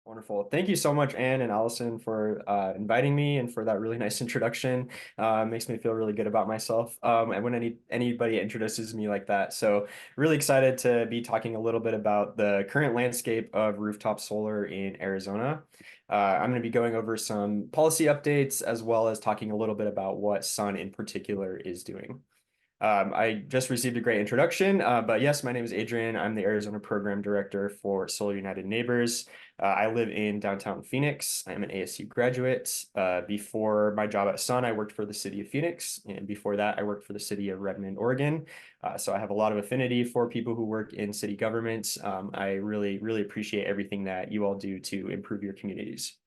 Wonderful. Thank you so much, Anne and Allison, for inviting me and for that really nice introduction. Makes me feel really good about myself. And when anybody introduces me like that. So really excited to be talking a little bit about the current landscape of rooftop solar in Arizona. I'm going to be going over some policy updates as well as talking a little bit about what Sun in particular is doing. I just received a great introduction, but yes, my name is Adrian. I'm the Arizona Program Director for Solar United Neighbors. I live in downtown Phoenix. I'm an ASU graduate. Before my job at Sun, I worked for the city of Phoenix, and before that, I worked for the city of Redmond, Oregon. So I have a lot of affinity for people who work in city government. I really, really appreciate everything that you all do to improve your communities.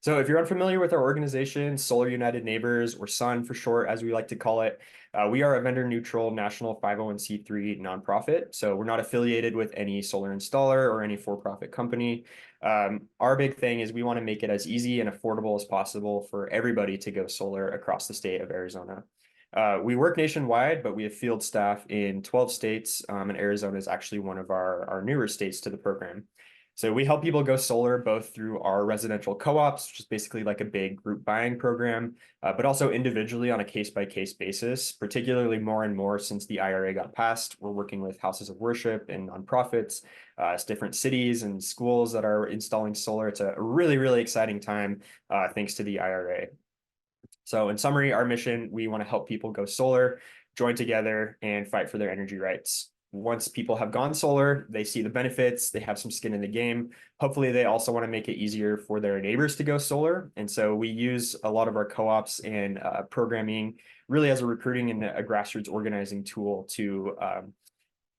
So if you're unfamiliar with our organization, Solar United Neighbors, or SUN for short, as we like to call it, we are a vendor neutral national 501c3 nonprofit. So we're not affiliated with any solar installer or any for-profit company. Our big thing is we want to make it as easy and affordable as possible for everybody to go solar across the state of Arizona. We work nationwide, but we have field staff in 12 states, and Arizona is actually one of our newer states to the program. So we help people go solar both through our residential co-ops, which is basically like a big group buying program, but also individually on a case-by-case basis, particularly more and more since the IRA got passed. We're working with houses of worship and nonprofits, different cities and schools that are installing solar. It's a really, really exciting time thanks to the IRA. So in summary, our mission, we want to help people go solar, join together, and fight for their energy rights. Once people have gone solar, they see the benefits, they have some skin in the game. Hopefully, they also want to make it easier for their neighbors to go solar. And so we use a lot of our co-ops and programming really as a recruiting and a grassroots organizing tool to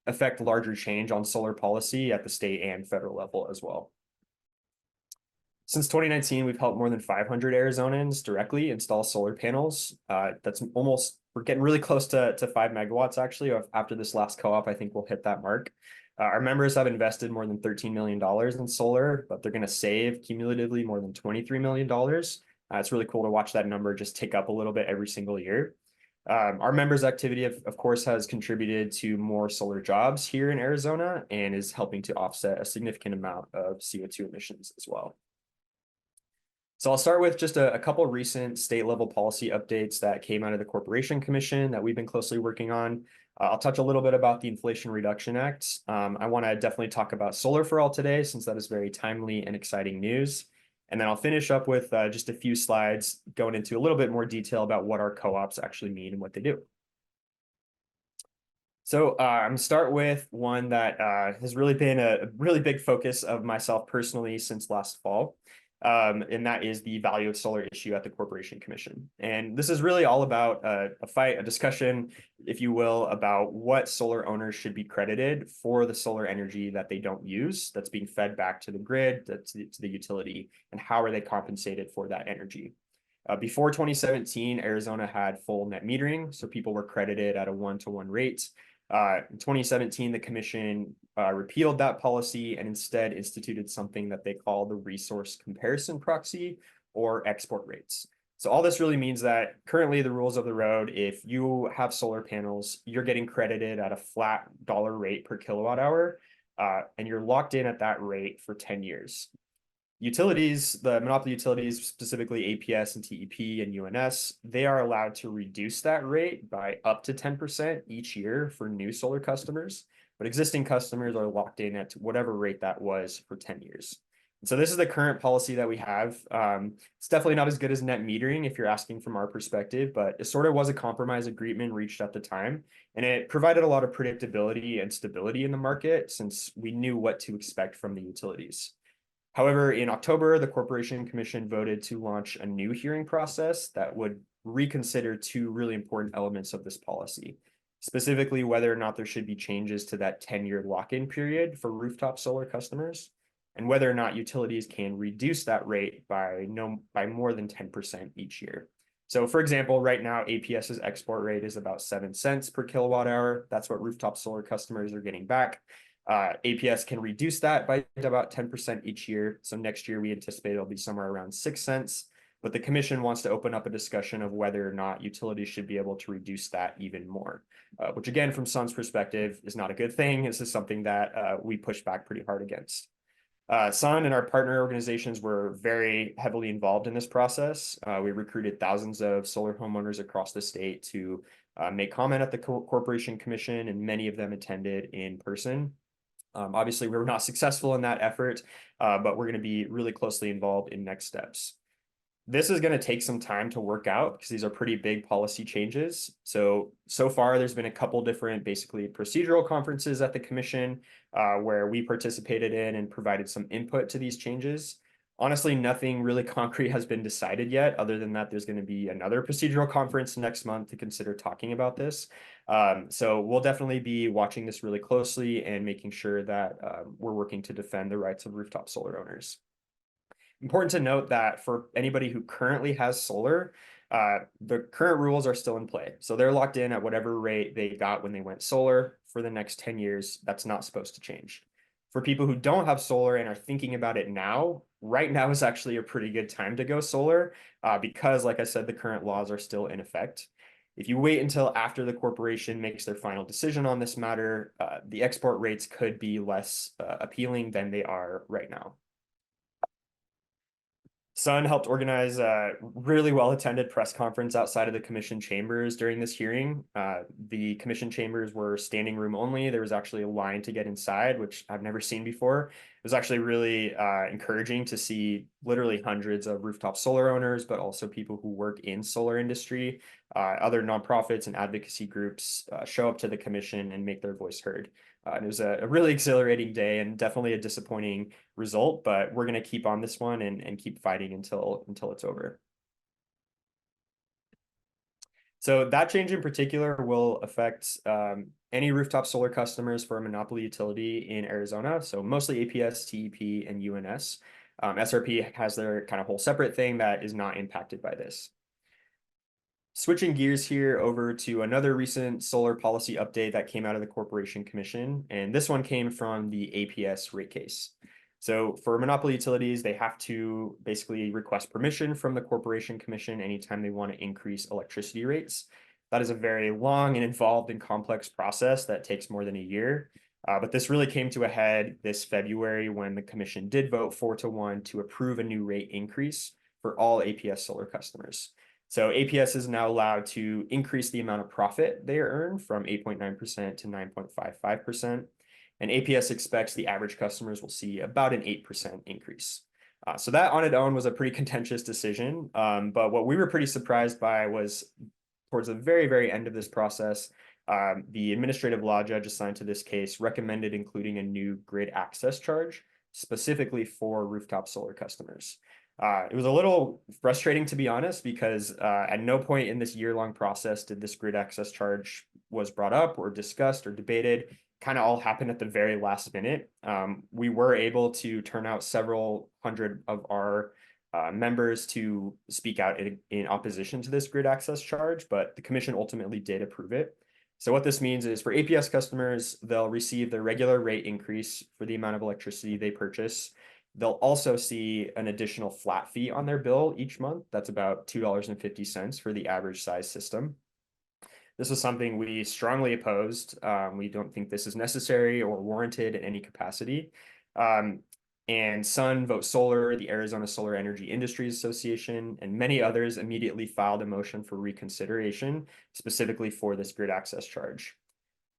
affect larger change on solar policy at the state and federal level as well. Since 2019, we've helped more than 500 Arizonans directly install solar panels. We're getting really close to 5 megawatts actually. After this last co-op, I think we'll hit that mark. Our members have invested more than $13 million in solar, but they're going to save cumulatively more than $23 million. It's really cool to watch that number just tick up a little bit every single year. Our members' activity, of course, has contributed to more solar jobs here in Arizona and is helping to offset a significant amount of CO2 emissions as well. So I'll start with just a couple recent state level policy updates that came out of the Corporation Commission that we've been closely working on. I'll touch a little bit about the Inflation Reduction Act. I want to definitely talk about solar for all today, since that is very timely and exciting news. And then I'll finish up with just a few slides going into a little bit more detail about what our co-ops actually mean and what they do. So I'm going to start with one that has really been a really big focus of myself personally since last fall. And that is the value of solar issue at the Corporation Commission. And this is really all about a fight, a discussion, if you will, about what solar owners should be credited for the solar energy that they don't use, that's being fed back to the grid, to the utility, and how are they compensated for that energy. Before 2017, Arizona had full net metering, so people were credited at a one-to-one rate. In 2017, the commission repealed that policy and instead instituted something that they call the resource comparison proxy, or export rates. So all this really means that currently the rules of the road, if you have solar panels, you're getting credited at a flat dollar rate per kilowatt hour, and you're locked in at that rate for 10 years. Utilities, the monopoly utilities, specifically APS and TEP and UNS, they are allowed to reduce that rate by up to 10% each year for new solar customers, but existing customers are locked in at whatever rate that was for 10 years. And so this is the current policy that we have. It's definitely not as good as net metering if you're asking from our perspective, but it sort of was a compromise agreement reached at the time, and it provided a lot of predictability and stability in the market since we knew what to expect from the utilities. However, in October, the Corporation Commission voted to launch a new hearing process that would reconsider two really important elements of this policy, specifically whether or not there should be changes to that 10-year lock-in period for rooftop solar customers, and whether or not utilities can reduce that rate by more than 10% each year. So for example, right now, APS's export rate is about 7 cents per kilowatt hour. That's what rooftop solar customers are getting back. APS can reduce that by about 10% each year. So next year, we anticipate it'll be somewhere around 6 cents. But the commission wants to open up a discussion of whether or not utilities should be able to reduce that even more, which again, from Sun's perspective, is not a good thing. This is something that we push back pretty hard against. Sun and our partner organizations were very heavily involved in this process. We recruited thousands of solar homeowners across the state to make comment at the Corporation Commission, and many of them attended in person. Obviously, we were not successful in that effort, but we're going to be really closely involved in next steps. This is going to take some time to work out because these are pretty big policy changes. So far, there's been a couple different basically procedural conferences at the commission where we participated in and provided some input to these changes. Honestly, nothing really concrete has been decided yet, other than that there's going to be another procedural conference next month to consider talking about this. So we'll definitely be watching this really closely and making sure that we're working to defend the rights of rooftop solar owners. Important to note that for anybody who currently has solar, the current rules are still in play. So they're locked in at whatever rate they got when they went solar for the next 10 years. That's not supposed to change. For people who don't have solar and are thinking about it now, right now is actually a pretty good time to go solar because, like I said, the current laws are still in effect. If you wait until after the corporation makes their final decision on this matter, the export rates could be less appealing than they are right now. Sun helped organize a really well-attended press conference outside of the commission chambers during this hearing. The commission chambers were standing room only. There was actually a line to get inside, which I've never seen before. It was actually really encouraging to see literally hundreds of rooftop solar owners, but also people who work in solar industry, other nonprofits and advocacy groups show up to the commission and make their voice heard. And it was a really exhilarating day and definitely a disappointing result, but we're going to keep on this one and keep fighting until it's over. So that change in particular will affect any rooftop solar customers for a monopoly utility in Arizona. So mostly APS, TEP, and UNS. SRP has their kind of whole separate thing that is not impacted by this. Switching gears here over to another recent solar policy update that came out of the Corporation Commission, and this one came from the APS rate case. So for monopoly utilities, they have to basically request permission from the Corporation Commission anytime they want to increase electricity rates. That is a very long and involved and complex process that takes more than a year. But this really came to a head this February when the commission did vote 4-1 to approve a new rate increase for all APS solar customers. So APS is now allowed to increase the amount of profit they earn from 8.9% to 9.55%. And APS expects the average customers will see about an 8% increase. So that on its own was a pretty contentious decision. But what we were pretty surprised by was towards the very, very end of this process, the administrative law judge assigned to this case recommended including a new grid access charge specifically for rooftop solar customers. It was a little frustrating, to be honest, because at no point in this year-long process did this grid access charge was brought up or discussed or debated. Kind of all happened at the very last minute. We were able to turn out several hundred of our members to speak out in opposition to this grid access charge, but the commission ultimately did approve it. So what this means is for APS customers, they'll receive their regular rate increase for the amount of electricity they purchase. They'll also see an additional flat fee on their bill each month. That's about $2.50 for the average size system. This was something we strongly opposed. We don't think this is necessary or warranted in any capacity. And Sun, Vote Solar, the Arizona Solar Energy Industries Association, and many others immediately filed a motion for reconsideration, specifically for this grid access charge.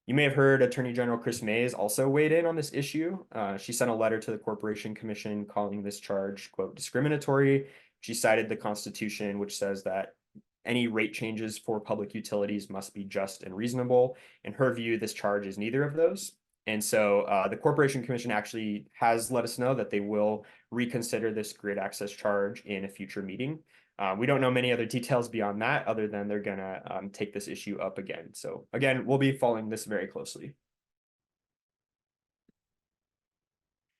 You may have heard Attorney General Chris Mays also weighed in on this issue. She sent a letter to the Corporation Commission calling this charge, quote, discriminatory. She cited the Constitution, which says that any rate changes for public utilities must be just and reasonable. In her view, this charge is neither of those. And so the Corporation Commission actually has let us know that they will reconsider this grid access charge in a future meeting. We don't know many other details beyond that, other than they're going to take this issue up again. So again, we'll be following this very closely.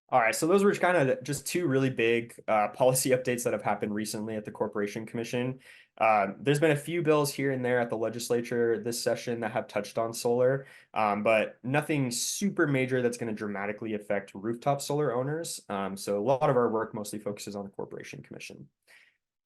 All right, so those were kind of just two really big policy updates that have happened recently at the Corporation Commission. There's been a few bills here and there at the legislature this session that have touched on solar, but nothing super major that's going to dramatically affect rooftop solar owners. So a lot of our work mostly focuses on the Corporation Commission.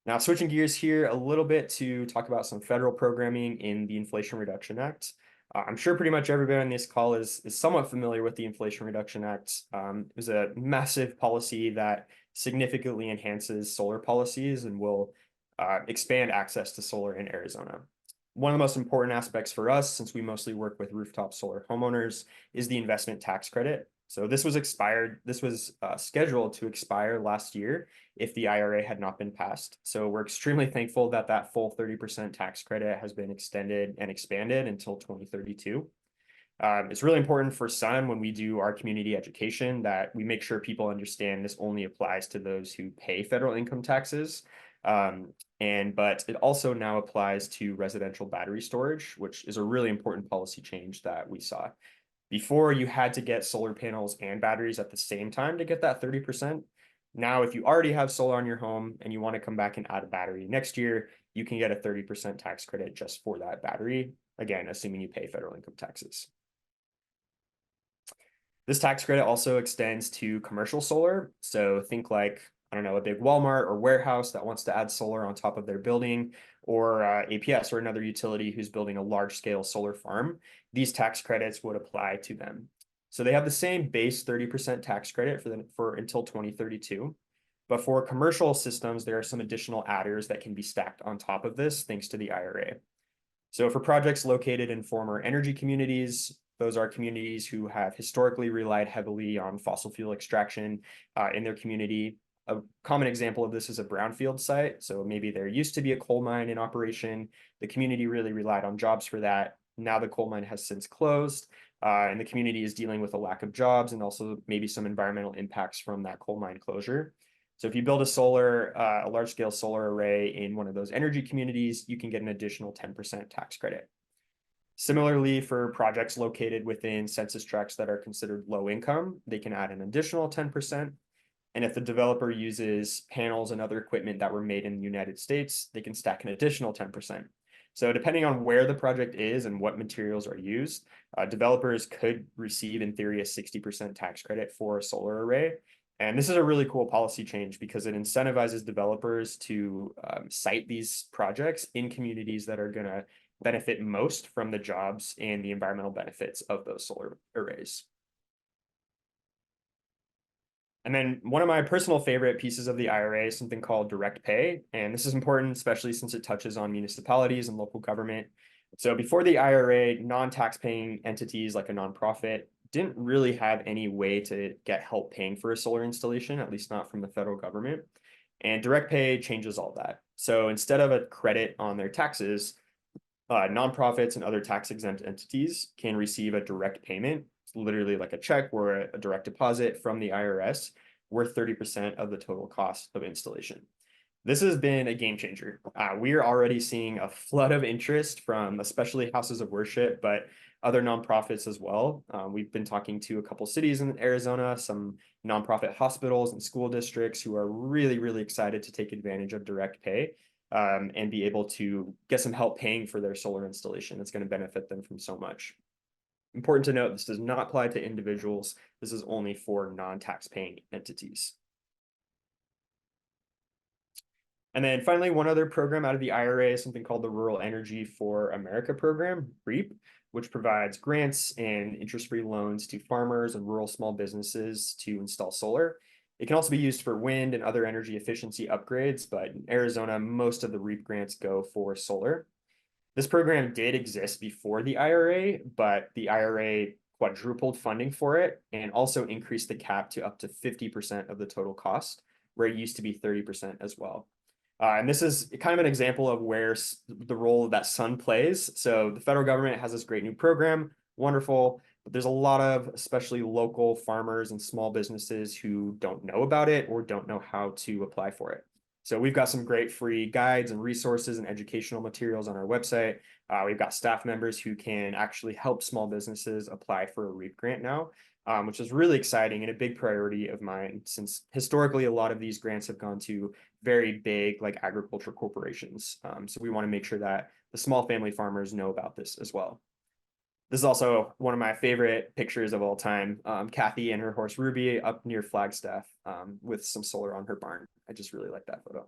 Now, switching gears here a little bit to talk about some federal programming in the Inflation Reduction Act. I'm sure pretty much everybody on this call is somewhat familiar with the Inflation Reduction Act. It was a massive policy that significantly enhances solar policies and will expand access to solar in Arizona. One of the most important aspects for us, since we mostly work with rooftop solar homeowners, is the investment tax credit. So this was expired. This was scheduled to expire last year if the IRA had not been passed. So we're extremely thankful that that full 30% tax credit has been extended and expanded until 2032. It's really important for Sun when we do our community education that we make sure people understand this only applies to those who pay federal income taxes. But it also now applies to residential battery storage, which is a really important policy change that we saw. Before, you had to get solar panels and batteries at the same time to get that 30%. Now, if you already have solar on your home and you want to come back and add a battery next year, you can get a 30% tax credit just for that battery. Again, assuming you pay federal income taxes. This tax credit also extends to commercial solar. So think like, I don't know, a big Walmart or warehouse that wants to add solar on top of their building, or APS or another utility who's building a large scale solar farm. These tax credits would apply to them. So they have the same base 30% tax credit for until 2032. But for commercial systems, there are some additional adders that can be stacked on top of this thanks to the IRA. So for projects located in former energy communities, those are communities who have historically relied heavily on fossil fuel extraction in their community. A common example of this is a brownfield site. So maybe there used to be a coal mine in operation. The community really relied on jobs for that. Now the coal mine has since closed, and the community is dealing with a lack of jobs and also maybe some environmental impacts from that coal mine closure. So if you build a large scale solar array in one of those energy communities, you can get an additional 10% tax credit. Similarly, for projects located within census tracts that are considered low income, they can add an additional 10%. And if the developer uses panels and other equipment that were made in the United States, they can stack an additional 10%. So depending on where the project is and what materials are used, developers could receive, in theory, a 60% tax credit for a solar array. And this is a really cool policy change because it incentivizes developers to site these projects in communities that are going to benefit most from the jobs and the environmental benefits of those solar arrays. And then one of my personal favorite pieces of the IRA is something called direct pay. And this is important, especially since it touches on municipalities and local government. So before the IRA, non-tax paying entities like a nonprofit didn't really have any way to get help paying for a solar installation, at least not from the federal government. And direct pay changes all that. So instead of a credit on their taxes, nonprofits and other tax exempt entities can receive a direct payment. It's literally like a check or a direct deposit from the IRS worth 30% of the total cost of installation. This has been a game changer. We are already seeing a flood of interest from especially houses of worship, but other nonprofits as well. We've been talking to a couple cities in Arizona, some nonprofit hospitals and school districts who are really, really excited to take advantage of direct pay and be able to get some help paying for their solar installation. It's going to benefit them from so much. Important to note, this does not apply to individuals. This is only for non-tax paying entities. And then finally, one other program out of the IRA is something called the Rural Energy for America program, REAP, which provides grants and interest-free loans to farmers and rural small businesses to install solar. It can also be used for wind and other energy efficiency upgrades, but in Arizona, most of the REAP grants go for solar. This program did exist before the IRA, but the IRA quadrupled funding for it and also increased the cap to up to 50% of the total cost, where it used to be 30% as well. And this is kind of an example of where the role that Sun plays. So the federal government has this great new program, wonderful, but there's a lot of especially local farmers and small businesses who don't know about it or don't know how to apply for it. So we've got some great free guides and resources and educational materials on our website. We've got staff members who can actually help small businesses apply for a REAP grant now, which is really exciting and a big priority of mine, since historically a lot of these grants have gone to very big like agriculture corporations. So we want to make sure that the small family farmers know about this as well. This is also one of my favorite pictures of all time. Kathy and her horse Ruby up near Flagstaff with some solar on her barn. I just really like that photo.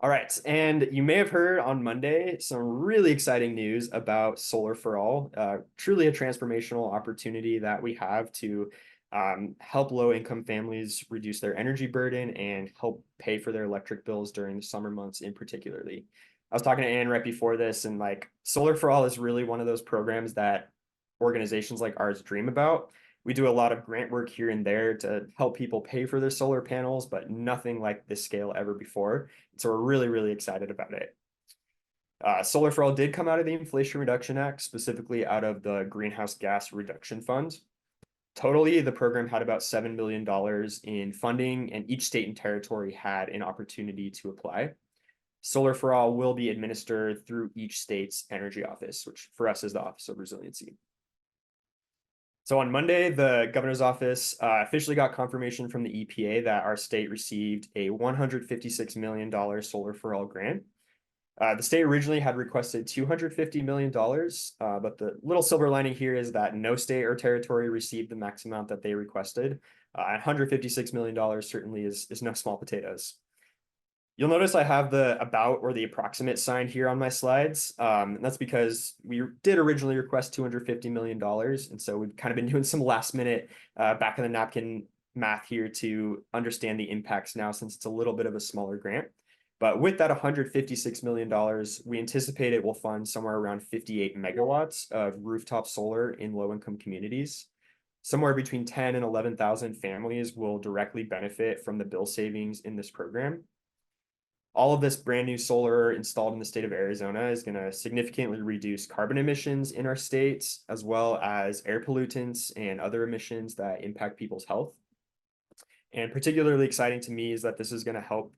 All right, and you may have heard on Monday some really exciting news about Solar for All, truly a transformational opportunity that we have to help low-income families reduce their energy burden and help pay for their electric bills during the summer months in particularly. I was talking to Ann right before this, and like Solar for All is really one of those programs that organizations like ours dream about. We do a lot of grant work here and there to help people pay for their solar panels, but nothing like this scale ever before. So we're really, really excited about it. Solar for All did come out of the Inflation Reduction Act, specifically out of the Greenhouse Gas Reduction Fund. Totally, the program had about $7 million in funding, and each state and territory had an opportunity to apply. Solar for All will be administered through each state's energy office, which for us is the Office of Resiliency. So on Monday, the governor's office officially got confirmation from the EPA that our state received a $156 million Solar for All grant. The state originally had requested $250 million, but the little silver lining here is that no state or territory received the max amount that they requested. $156 million certainly is no small potatoes. You'll notice I have the about or the approximate sign here on my slides. And that's because we did originally request $250 million. And so we've kind of been doing some last minute back of the napkin math here to understand the impacts now, since it's a little bit of a smaller grant. But with that $156 million, we anticipate it will fund somewhere around 58 megawatts of rooftop solar in low-income communities. Somewhere between 10 and 11,000 families will directly benefit from the bill savings in this program. All of this brand new solar installed in the state of Arizona is going to significantly reduce carbon emissions in our states, as well as air pollutants and other emissions that impact people's health. And particularly exciting to me is that this is going to help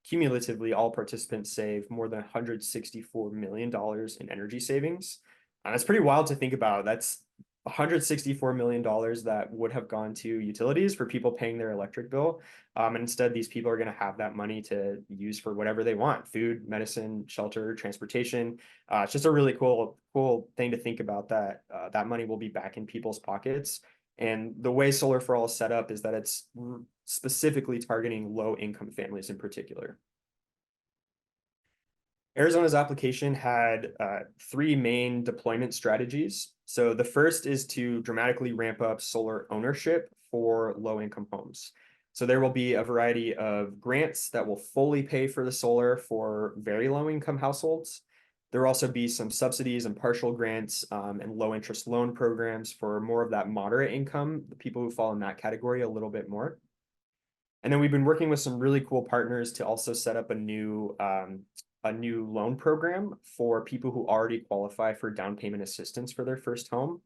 cumulatively all participants save more than $164 million in energy savings. That's pretty wild to think about. That's $164 million that would have gone to utilities for people paying their electric bill. And instead, these people are going to have that money to use for whatever they want: food, medicine, shelter, transportation. It's just a really cool thing to think about, that that money will be back in people's pockets. And the way Solar for All is set up is that it's specifically targeting low-income families in particular. Arizona's application had three main deployment strategies. So the first is to dramatically ramp up solar ownership for low-income homes. So there will be a variety of grants that will fully pay for the solar for very low-income households. There will also be some subsidies and partial grants and low-interest loan programs for more of that moderate income, the people who fall in that category a little bit more. And then we've been working with some really cool partners to also set up a new loan program for people who already qualify for down payment assistance for their first home.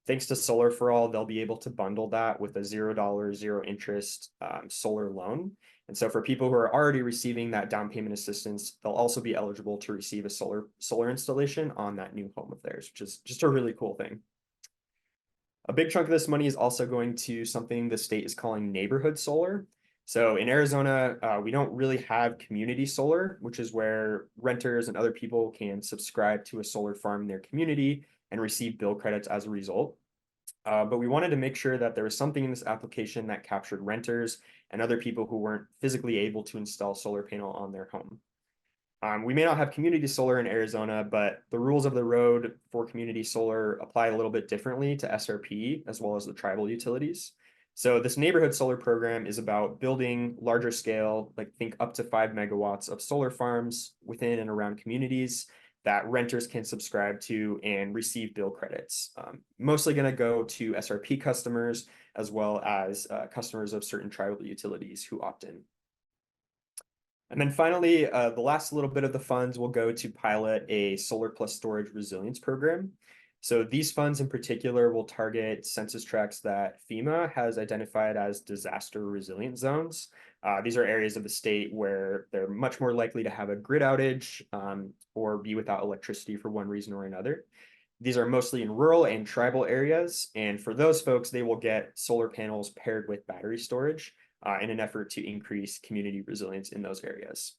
Thanks to Solar for All, they'll be able to bundle that with a $0, zero interest solar loan. And so for people who are already receiving that down payment assistance, they'll also be eligible to receive a solar installation on that new home of theirs, which is just a really cool thing. A big chunk of this money is also going to something the state is calling neighborhood solar. So in Arizona, we don't really have community solar, which is where renters and other people can subscribe to a solar farm in their community and receive bill credits as a result. But we wanted to make sure that there was something in this application that captured renters and other people who weren't physically able to install solar panel on their home. We may not have community solar in Arizona, but the rules of the road for community solar apply a little bit differently to SRP as well as the tribal utilities. So this neighborhood solar program is about building larger scale, like think up to 5 megawatts of solar farms within and around communities that renters can subscribe to and receive bill credits. Mostly going to go to SRP customers as well as customers of certain tribal utilities who opt in. And then finally, the last little bit of the funds will go to pilot a solar plus storage resilience program. So these funds in particular will target census tracts that FEMA has identified as disaster resilient zones. These are areas of the state where they're much more likely to have a grid outage or be without electricity for one reason or another. These are mostly in rural and tribal areas. And for those folks, they will get solar panels paired with battery storage in an effort to increase community resilience in those areas.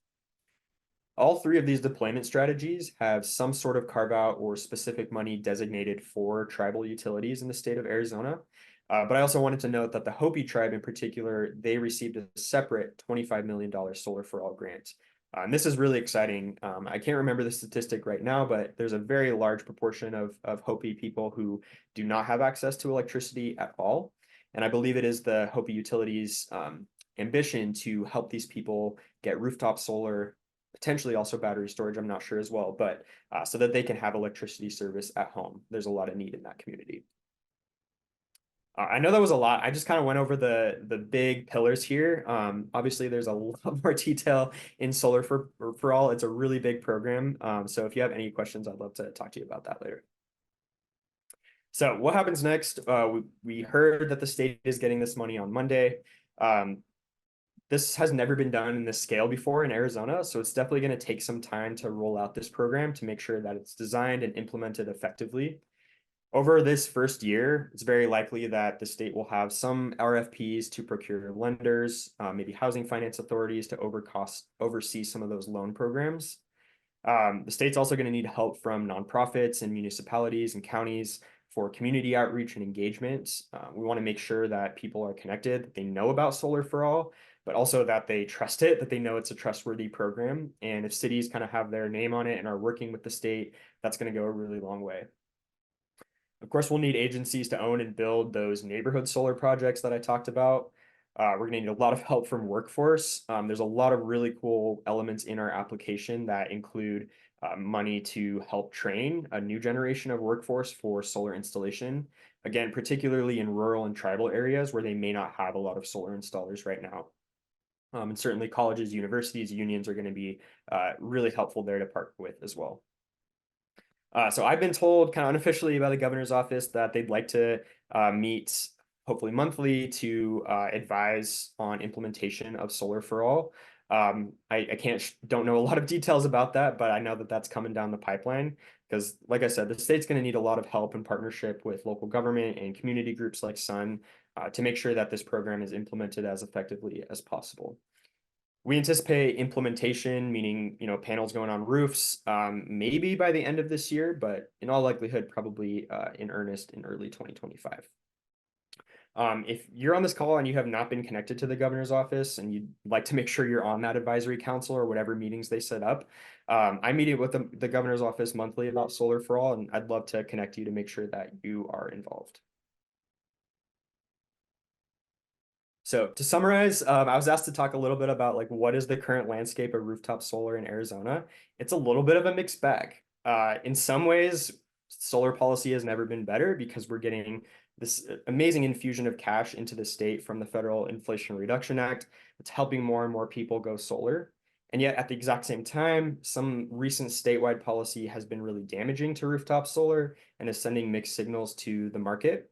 All three of these deployment strategies have some sort of carve out or specific money designated for tribal utilities in the state of Arizona. But I also wanted to note that the Hopi tribe in particular, they received a separate $25 million Solar for All grant. And this is really exciting. I can't remember the statistic right now, but there's a very large proportion of Hopi people who do not have access to electricity at all. And I believe it is the Hopi Utilities ambition to help these people get rooftop solar, potentially also battery storage, I'm not sure as well, but so that they can have electricity service at home. There's a lot of need in that community. I know that was a lot. I just kind of went over the big pillars here. Obviously, there's a lot more detail in Solar for All. It's a really big program. So if you have any questions, I'd love to talk to you about that later. So what happens next? We heard that the state is getting this money on Monday. Um, this has never been done in this scale before in Arizona, so it's definitely going to take some time to roll out this program to make sure that it's designed and implemented effectively. Over this first year, it's very likely that the state will have some RFPs to procure lenders, maybe housing finance authorities to oversee some of those loan programs. The state's also going to need help from nonprofits and municipalities and counties for community outreach and engagement. We want to make sure that people are connected, that they know about Solar for All, but also that they trust it, that they know it's a trustworthy program. And if cities kind of have their name on it and are working with the state, that's going to go a really long way. Of course, we'll need agencies to own and build those neighborhood solar projects that I talked about. We're going to need a lot of help from workforce. There's a lot of really cool elements in our application that include money to help train a new generation of workforce for solar installation. Again, particularly in rural and tribal areas where they may not have a lot of solar installers right now. And certainly colleges, universities, unions are going to be really helpful there to partner with as well. So I've been told kind of unofficially by the governor's office that they'd like to meet hopefully monthly to advise on implementation of Solar for All. I don't know a lot of details about that, but I know that that's coming down the pipeline because, like I said, the state's going to need a lot of help and partnership with local government and community groups like Sun to make sure that this program is implemented as effectively as possible. We anticipate implementation, meaning, panels going on roofs, maybe by the end of this year, but in all likelihood, probably in earnest in early 2025. If you're on this call and you have not been connected to the governor's office and you'd like to make sure you're on that advisory council or whatever meetings they set up, I meet with the governor's office monthly about Solar for All, and I'd love to connect you to make sure that you are involved. So to summarize, I was asked to talk a little bit about like what is the current landscape of rooftop solar in Arizona. It's a little bit of a mixed bag. In some ways, solar policy has never been better because we're getting this amazing infusion of cash into the state from the Federal Inflation Reduction Act. It's helping more and more people go solar. And yet at the exact same time, some recent statewide policy has been really damaging to rooftop solar and is sending mixed signals to the market.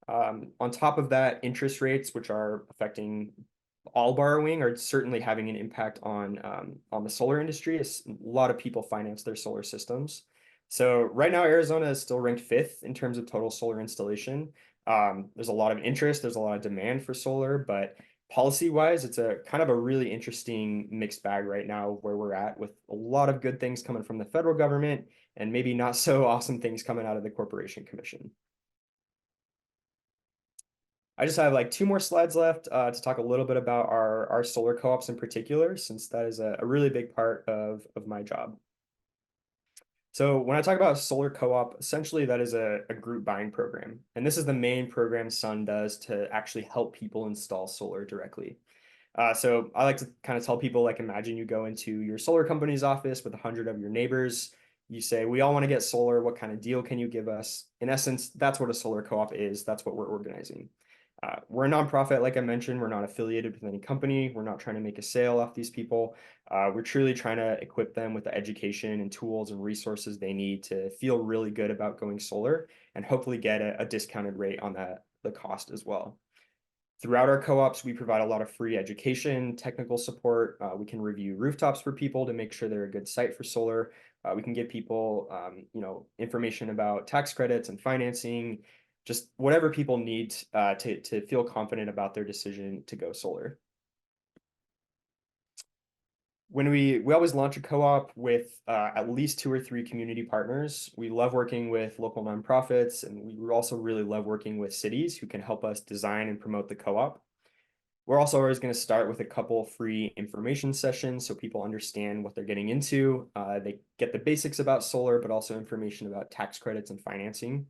On top of that, interest rates, which are affecting all borrowing, are certainly having an impact on the solar industry. A lot of people finance their solar systems. So right now, Arizona is still ranked 5th in terms of total solar installation. There's a lot of interest, there's a lot of demand for solar, but policy-wise, it's a kind of a really interesting mixed bag right now where we're at with a lot of good things coming from the federal government and maybe not so awesome things coming out of the Corporation Commission. I just have like 2 more slides left to talk a little bit about our solar co-ops in particular, since that is a really big part of my job. So when I talk about solar co-op, essentially that is a group buying program. And this is the main program Sun does to actually help people install solar directly. So I like to kind of tell people, like, imagine you go into your solar company's office with 100 of your neighbors. You say, we all want to get solar. What kind of deal can you give us? In essence, that's what a solar co-op is. That's what we're organizing. We're a nonprofit, like I mentioned. We're not affiliated with any company. We're not trying to make a sale off these people. We're truly trying to equip them with the education and tools and resources they need to feel really good about going solar and hopefully get a discounted rate on the cost as well. Throughout our co-ops, we provide a lot of free education, technical support. We can review rooftops for people to make sure they're a good site for solar. We can give people, information about tax credits and financing, just whatever people need to feel confident about their decision to go solar. When we always launch a co-op with at least 2 or 3 community partners. We love working with local nonprofits, and we also really love working with cities who can help us design and promote the co-op. We're also always going to start with a couple free information sessions so people understand what they're getting into. They get the basics about solar, but also information about tax credits and financing.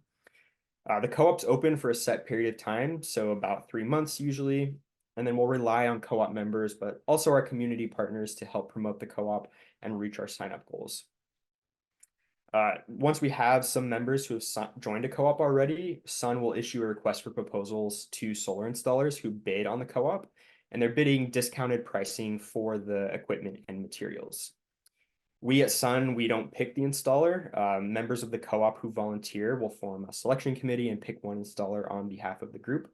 The co-op's open for a set period of time, so about 3 months usually. And then we'll rely on co-op members, but also our community partners to help promote the co-op and reach our sign-up goals. Once we have some members who have joined a co-op already, Sun will issue a request for proposals to solar installers who bid on the co-op, and they're bidding discounted pricing for the equipment and materials. We at Sun, we don't pick the installer. Members of the co-op who volunteer will form a selection committee and pick one installer on behalf of the group.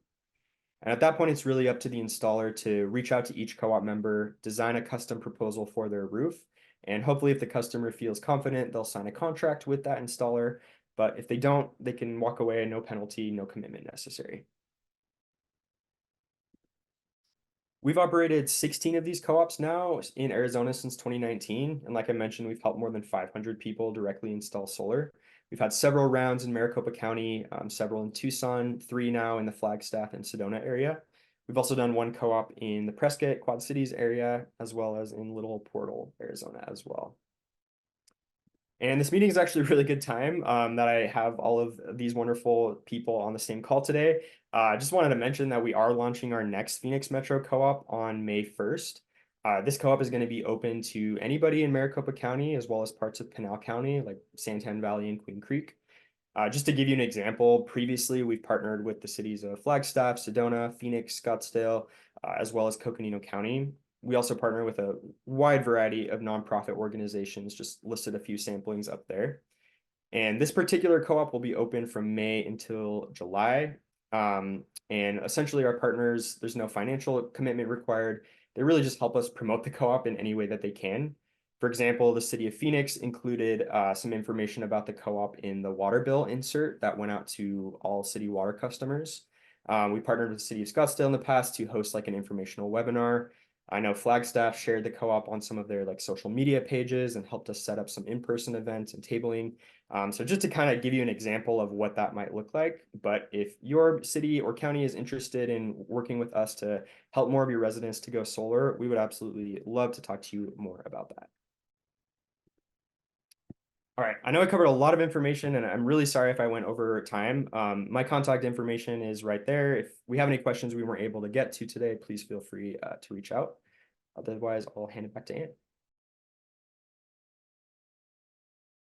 And at that point, it's really up to the installer to reach out to each co-op member, design a custom proposal for their roof, and hopefully if the customer feels confident, they'll sign a contract with that installer. But if they don't, they can walk away, no penalty, no commitment necessary. We've operated 16 of these co-ops now in Arizona since 2019. And like I mentioned, we've helped more than 500 people directly install solar. We've had several rounds in Maricopa County, several in Tucson, 3 now in the Flagstaff and Sedona area. We've also done one co-op in the Prescott Quad Cities area, as well as in Little Portal, Arizona as well. And this meeting is actually a really good time that I have all of these wonderful people on the same call today. I just wanted to mention that we are launching our next Phoenix Metro Co-op on May 1st. This co-op is going to be open to anybody in Maricopa County, as well as parts of Pinal County, like Santan Valley and Queen Creek. Just to give you an example, previously we've partnered with the cities of Flagstaff, Sedona, Phoenix, Scottsdale, as well as Coconino County. We also partner with a wide variety of nonprofit organizations, just listed a few samplings up there. And this particular co-op will be open from May until July. And essentially our partners, there's no financial commitment required. They really just help us promote the co-op in any way that they can. For example, the city of Phoenix included some information about the co-op in the water bill insert that went out to all city water customers. We partnered with the city of Scottsdale in the past to host like an informational webinar. I know Flagstaff shared the co-op on some of their like social media pages and helped us set up some in-person events and tabling. So just to kind of give you an example of what that might look like, but if your city or county is interested in working with us to help more of your residents to go solar, we would absolutely love to talk to you more about that. All right, I know I covered a lot of information and I'm really sorry if I went over time. My contact information is right there. If we have any questions we weren't able to get to today, please feel free to reach out. Otherwise, I'll hand it back to Ann.